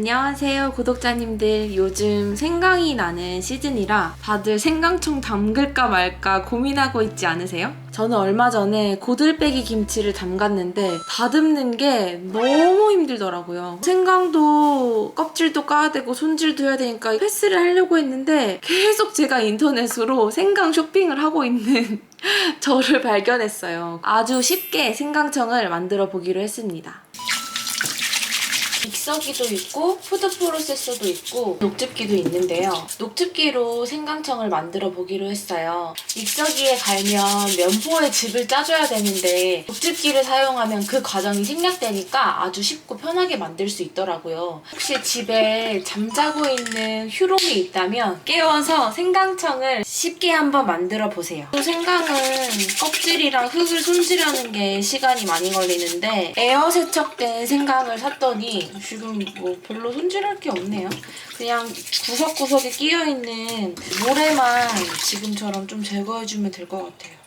안녕하세요 구독자님들. 요즘 생강이 나는 시즌이라 다들 생강청 담글까 말까 고민하고 있지 않으세요? 저는 얼마 전에 고들빼기 김치를 담갔는데 다듬는 게 너무 힘들더라고요. 생강도 껍질도 까야 되고 손질도 해야 되니까 패스를 하려고 했는데 계속 제가 인터넷으로 생강 쇼핑을 하고 있는 저를 발견했어요. 아주 쉽게 생강청을 만들어 보기로 했습니다. 믹서기도 있고 푸드 프로세서도 있고 녹즙기도 있는데요. 녹즙기로 생강청을 만들어 보기로 했어요. 믹서기에 갈면 면포의 즙을 짜줘야 되는데 녹즙기를 사용하면 그 과정이 생략되니까 아주 쉽고 편하게 만들 수 있더라고요. 혹시 집에 잠자고 있는 휴롬이 있다면 깨워서 생강청을 쉽게 한번 만들어 보세요. 또 생강은 껍질이랑 흙을 손질하는 게 시간이 많이 걸리는데 에어 세척된 생강을 샀더니 지금 뭐 별로 손질할 게 없네요. 그냥 구석구석에 끼어있는 모래만 지금처럼 좀 제거해주면 될 것 같아요.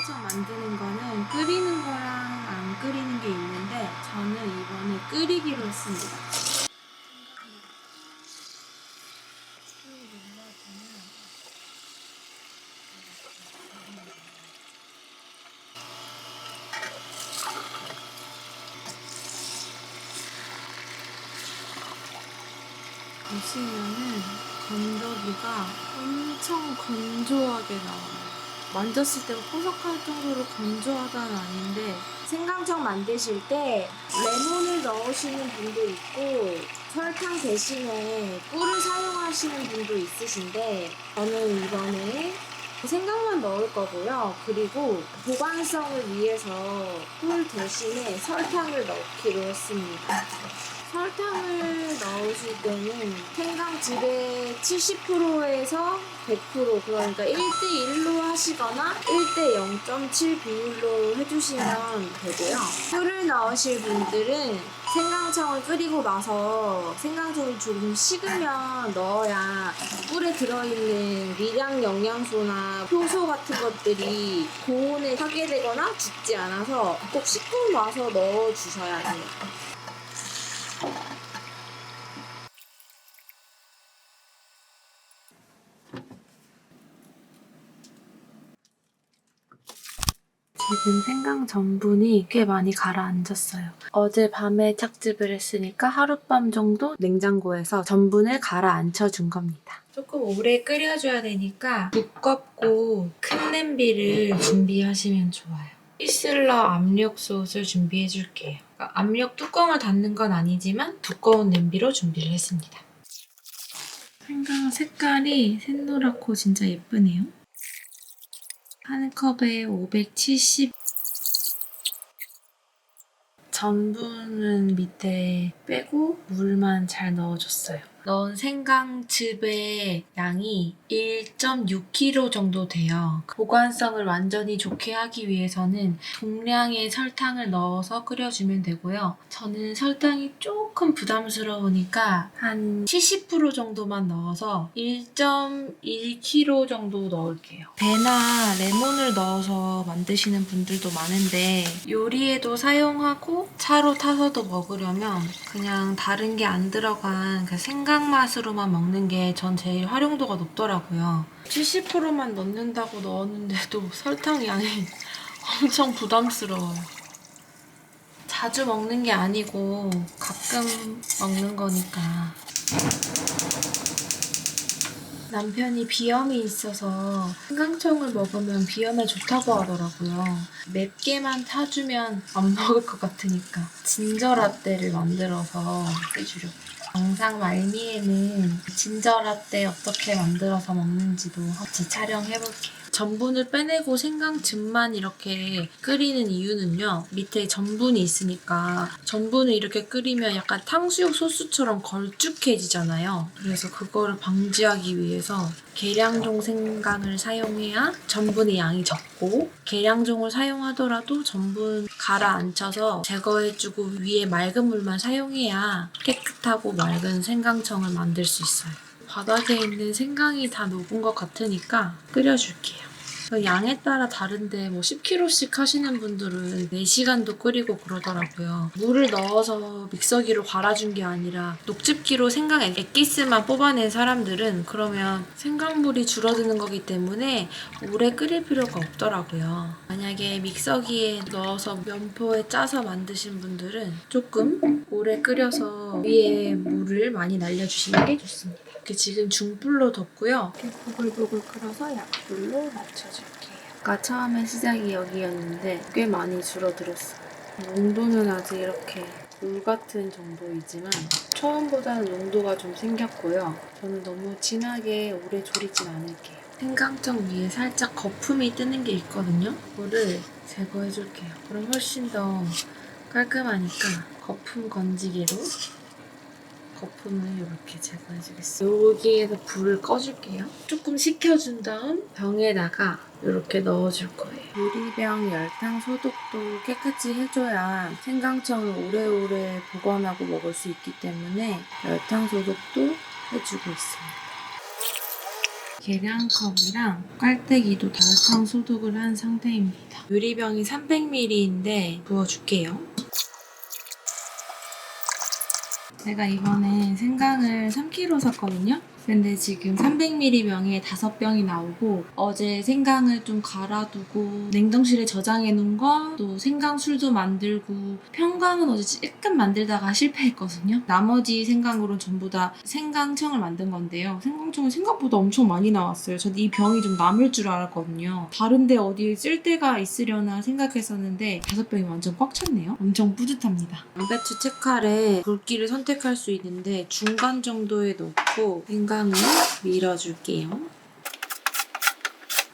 생강청 만드는 거는 끓이는 거랑 안 끓이는 게 있는데 저는 이번에 끓이기로 했습니다. 보시면은 건더기가 엄청 건조하게 나와요. 만졌을 때 포석할 정도로 건조하다는 아닌데 생강청 만드실 때 레몬을 넣으시는 분도 있고 설탕 대신에 꿀을 사용하시는 분도 있으신데 저는 이번에 생강만 넣을 거고요. 그리고 보관성을 위해서 꿀 대신에 설탕을 넣기로 했습니다. 설탕을 넣으실 때는 생강즙의 70%에서 100% 그러니까 1대1로 하시거나 1대 0.7 비율로 해주시면 되고요. 꿀을 넣으실 분들은 생강청을 끓이고 나서 생강청이 조금 식으면 넣어야 꿀에 들어있는 미량 영양소나 효소 같은 것들이 고온에 하게 되거나 죽지 않아서 꼭 식고 나서 넣어주셔야 돼요. 지금 생강 전분이 꽤 많이 가라앉았어요. 어젯밤에 착즙을 했으니까 하룻밤 정도 냉장고에서 전분을 가라앉혀 준 겁니다. 조금 오래 끓여줘야 되니까 두껍고 큰 냄비를 준비하시면 좋아요. 피슬러 압력솥을 준비해줄게요. 압력 뚜껑을 닫는 건 아니지만 두꺼운 냄비로 준비를 했습니다. 생강 색깔이 샛노랗고 진짜 예쁘네요. 한 컵에 570. 전분은 밑에 빼고 물만 잘 넣어줬어요. 넣은 생강즙의 양이 1.6kg 정도 돼요. 보관성을 완전히 좋게 하기 위해서는 동량의 설탕을 넣어서 끓여주면 되고요. 저는 설탕이 조금 부담스러우니까 한 70% 정도만 넣어서 1.1kg 정도 넣을게요. 배나 레몬을 넣어서 만드시는 분들도 많은데 요리에도 사용하고 차로 타서도 먹으려면 그냥 다른 게 안 들어간 그 생강 맛으로만 먹는 게 전 제일 활용도가 높더라고요. 70%만 넣는다고 넣었는데도 설탕 양이 엄청 부담스러워요. 자주 먹는 게 아니고 가끔 먹는 거니까. 남편이 비염이 있어서 생강청을 먹으면 비염에 좋다고 하더라고요. 맵게만 타주면 안 먹을 것 같으니까 진저라떼를 만들어서 해주려고요. 영상 말미에는 진저라떼 어떻게 만들어서 먹는지도 같이 촬영해볼게요. 전분을 빼내고 생강즙만 이렇게 끓이는 이유는요. 밑에 전분이 있으니까 전분을 이렇게 끓이면 약간 탕수육 소스처럼 걸쭉해지잖아요. 그래서 그거를 방지하기 위해서 계량종 생강을 사용해야 전분의 양이 적고 계량종을 사용하더라도 전분 가라앉혀서 제거해주고 위에 맑은 물만 사용해야 깨끗하고 맑은 생강청을 만들 수 있어요. 바닥에 있는 생강이 다 녹은 것 같으니까 끓여줄게요. 양에 따라 다른데 뭐 10kg씩 하시는 분들은 4시간도 끓이고 그러더라고요. 물을 넣어서 믹서기로 갈아준 게 아니라 녹즙기로 생강 액기스만 뽑아낸 사람들은 그러면 생강물이 줄어드는 거기 때문에 오래 끓일 필요가 없더라고요. 만약에 믹서기에 넣어서 면포에 짜서 만드신 분들은 조금 오래 끓여서 위에 물을 많이 날려주시는 게 좋습니다. 이렇게 지금 중불로 뒀고요. 이렇게 보글보글 끓여서 약불로 맞춰줄게요. 아까 처음에 시작이 여기였는데 꽤 많이 줄어들었어요. 농도는 아직 이렇게 물 같은 정도이지만 처음보다는 농도가 좀 생겼고요. 저는 너무 진하게 오래 졸이진 않을게요. 생강청 위에 살짝 거품이 뜨는 게 있거든요. 그거를 제거해줄게요. 그럼 훨씬 더 깔끔하니까 거품 건지기로 거품을 이렇게 제거해주겠어요. 여기에서 불을 꺼줄게요. 조금 식혀준 다음 병에다가 이렇게 넣어줄 거예요. 유리병 열탕 소독도 깨끗이 해줘야 생강청을 오래오래 보관하고 먹을 수 있기 때문에 열탕 소독도 해주고 있습니다. 계량컵이랑 깔때기도 열탕 소독을 한 상태입니다. 유리병이 300ml인데 부어줄게요. 제가 이번에 생강을 3kg 샀거든요. 근데 지금 300ml 병에 5병이 나오고 어제 생강을 좀 갈아두고 냉동실에 저장해 놓은 거 또 생강술도 만들고 평강은 어제 약간 만들다가 실패했거든요. 나머지 생강으로는 전부 다 생강청을 만든 건데요. 생강청은 생각보다 엄청 많이 나왔어요. 전 이 병이 좀 남을 줄 알았거든요. 다른데 어디에 쓸 데가 있으려나 생각했었는데 5병이 완전 꽉 찼네요. 엄청 뿌듯합니다. 양배추 채칼에 굵기를 선택할 수 있는데 중간 정도에 넣고 생강을 밀어줄게요.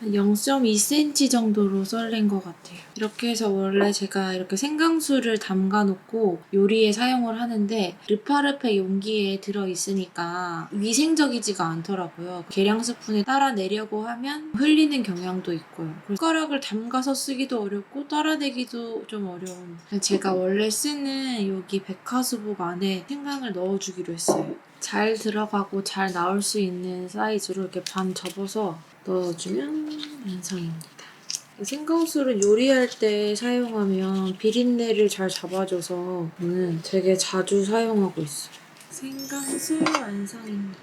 0.2cm 정도로 썰린 것 같아요. 이렇게 해서 원래 제가 이렇게 생강수를 담가놓고 요리에 사용을 하는데 르파르페 용기에 들어있으니까 위생적이지가 않더라고요. 계량 스푼에 따라 내려고 하면 흘리는 경향도 있고요. 숟가락을 담가서 쓰기도 어렵고 따라내기도 좀 어려운. 제가 원래 쓰는 여기 백화수복 안에 생강을 넣어주기로 했어요. 잘 들어가고 잘 나올 수 있는 사이즈로 이렇게 반 접어서 넣어주면 완성입니다. 생강술은 요리할 때 사용하면 비린내를 잘 잡아줘서 저는 되게 자주 사용하고 있어요. 생강술 완성입니다.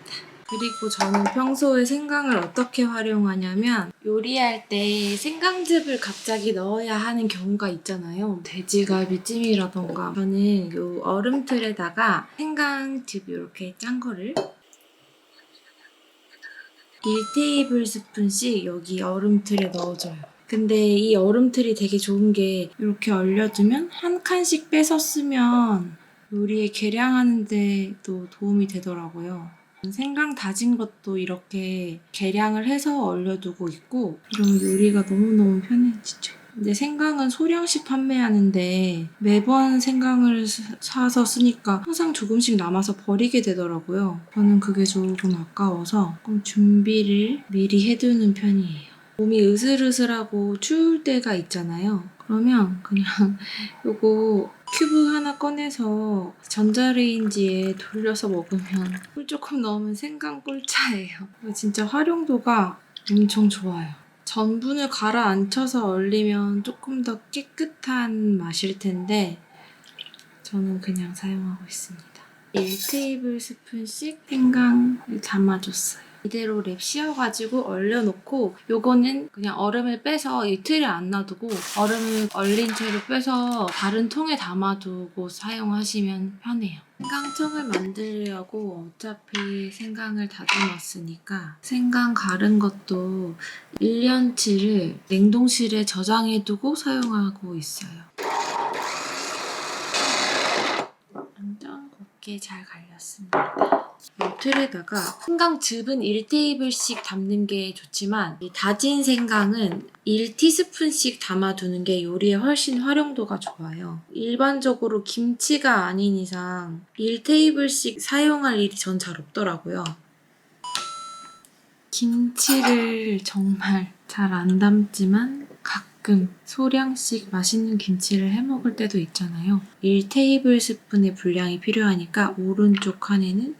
그리고 저는 평소에 생강을 어떻게 활용하냐면 요리할 때 생강즙을 갑자기 넣어야 하는 경우가 있잖아요. 돼지갈비찜이라던가 저는 요 얼음틀에다가 생강즙 이렇게 짠 거를 1테이블스푼씩 여기 얼음틀에 넣어줘요. 근데 이 얼음틀이 되게 좋은 게 이렇게 얼려두면 한 칸씩 빼서 쓰면 요리에 계량하는 데도 도움이 되더라고요. 생강 다진 것도 이렇게 계량을 해서 얼려두고 있고 이러면 요리가 너무너무 편해지죠. 근데 생강은 소량씩 판매하는데 매번 생강을 사서 쓰니까 항상 조금씩 남아서 버리게 되더라고요. 저는 그게 조금 아까워서 조금 준비를 미리 해두는 편이에요. 몸이 으슬으슬하고 추울 때가 있잖아요. 그러면 그냥 요거 큐브 하나 꺼내서 전자레인지에 돌려서 먹으면 꿀 조금 넣으면 생강 꿀차예요. 진짜 활용도가 엄청 좋아요. 전분을 가라앉혀서 얼리면 조금 더 깨끗한 맛일 텐데 저는 그냥 사용하고 있습니다. 1테이블스푼씩 생강을 담아줬어요. 이대로 랩 씌워가지고 얼려놓고 요거는 그냥 얼음을 빼서 이틀을 안 놔두고 얼음을 얼린 채로 빼서 다른 통에 담아두고 사용하시면 편해요. 생강청을 만들려고 어차피 생강을 다듬었으니까 생강 갈은 것도 1년치를 냉동실에 저장해두고 사용하고 있어요. 완전 곱게 잘 갈렸습니다. 이 틀에다가 생강즙은 1테이블씩 담는 게 좋지만 이 다진 생강은 1티스푼씩 담아두는 게 요리에 훨씬 활용도가 좋아요. 일반적으로 김치가 아닌 이상 1테이블씩 사용할 일이 전 잘 없더라고요. 김치를 정말 잘 안 담지만 가끔 소량씩 맛있는 김치를 해먹을 때도 있잖아요. 1테이블스푼의 분량이 필요하니까 오른쪽 칸에는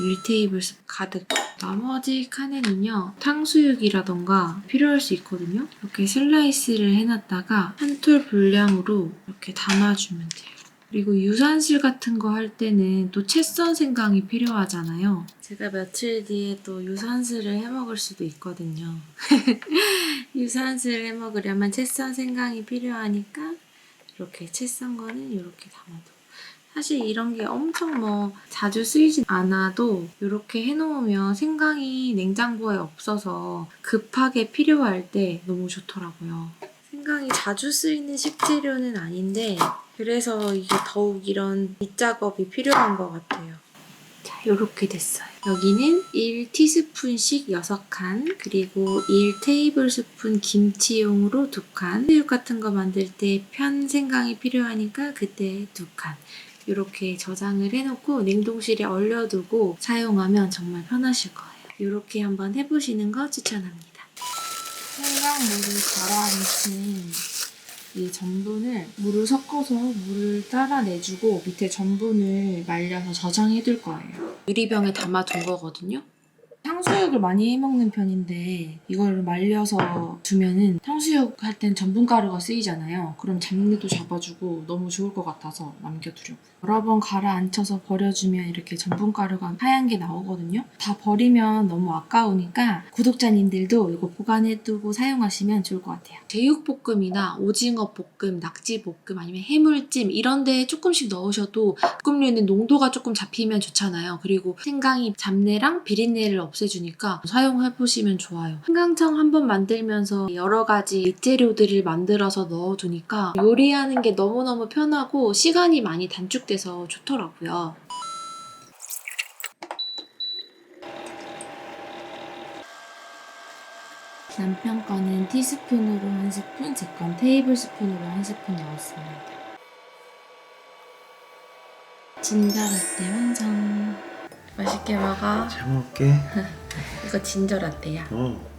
1테이블스푼 가득 나머지 칸에는요, 탕수육이라던가 필요할 수 있거든요. 이렇게 슬라이스를 해놨다가 한 톨 분량으로 이렇게 담아주면 돼요. 그리고 유산슬 같은 거 할 때는 또 채썬 생강이 필요하잖아요. 제가 며칠 뒤에 또 유산슬을 해먹을 수도 있거든요. 유산슬을 해먹으려면 채썬 생강이 필요하니까 이렇게 채썬 거는 이렇게 담아둬. 사실 이런 게 엄청 자주 쓰이진 않아도 이렇게 해놓으면 생강이 냉장고에 없어서 급하게 필요할 때 너무 좋더라고요. 생강이 자주 쓰이는 식재료는 아닌데 그래서 이게 더욱 이런 밑작업이 필요한 것 같아요. 자, 이렇게 됐어요. 여기는 1티스푼씩 6칸, 그리고 1테이블스푼 김치용으로 2칸, 수육 같은 거 만들 때 편 생강이 필요하니까 그때 2칸. 이렇게 저장을 해놓고 냉동실에 얼려두고 사용하면 정말 편하실 거예요. 이렇게 한번 해보시는 거 추천합니다. 생강물을 가라앉힌 이 전분을 물을 섞어서 물을 따라내주고 밑에 전분을 말려서 저장해둘 거예요. 유리병에 담아둔 거거든요. 탕수육을 많이 해먹는 편인데 이걸 말려서 두면은 탕수육 할 땐 전분가루가 쓰이잖아요. 그럼 잡내도 잡아주고 너무 좋을 것 같아서 남겨두려고요. 여러 번 가라앉혀서 버려주면 이렇게 전분가루가 하얀 게 나오거든요. 다 버리면 너무 아까우니까 구독자님들도 이거 보관해두고 사용하시면 좋을 것 같아요. 제육볶음이나 오징어 볶음, 낙지 볶음 아니면 해물찜 이런 데에 조금씩 넣으셔도 볶음류는 농도가 조금 잡히면 좋잖아요. 그리고 생강이 잡내랑 비린내를 없애주니까 사용해보시면 좋아요. 생강청 한번 만들면서 여러 가지 밑재료들을 만들어서 넣어두니까 요리하는 게 너무너무 편하고 시간이 많이 단축돼서 좋더라고요. 남편 거는 티스푼으로 1스푼, 제 건 테이블스푼으로 1스푼 넣었습니다. 진저라떼 완성. 맛있게 먹어. 잘 먹을게. 이거 진저라떼야. 어.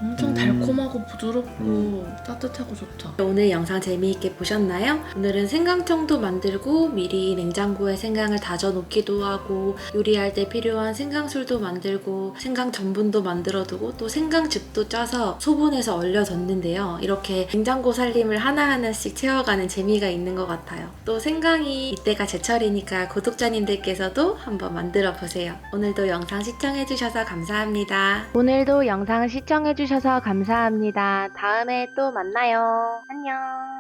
엄청 달콤하고 부드럽고 따뜻하고 좋다. 오늘 영상 재미있게 보셨나요? 오늘은 생강청도 만들고 미리 냉장고에 생강을 다져 놓기도 하고 요리할 때 필요한 생강술도 만들고 생강 전분도 만들어두고 또 생강즙도 짜서 소분해서 얼려뒀는데요. 이렇게 냉장고 살림을 하나하나씩 채워가는 재미가 있는 것 같아요. 또 생강이 이때가 제철이니까 구독자님들께서도 한번 만들어 보세요. 오늘도 영상 시청해주셔서 감사합니다. 오늘도 영상 시청해주셔서 감사합니다. 다음에 또 만나요. 안녕.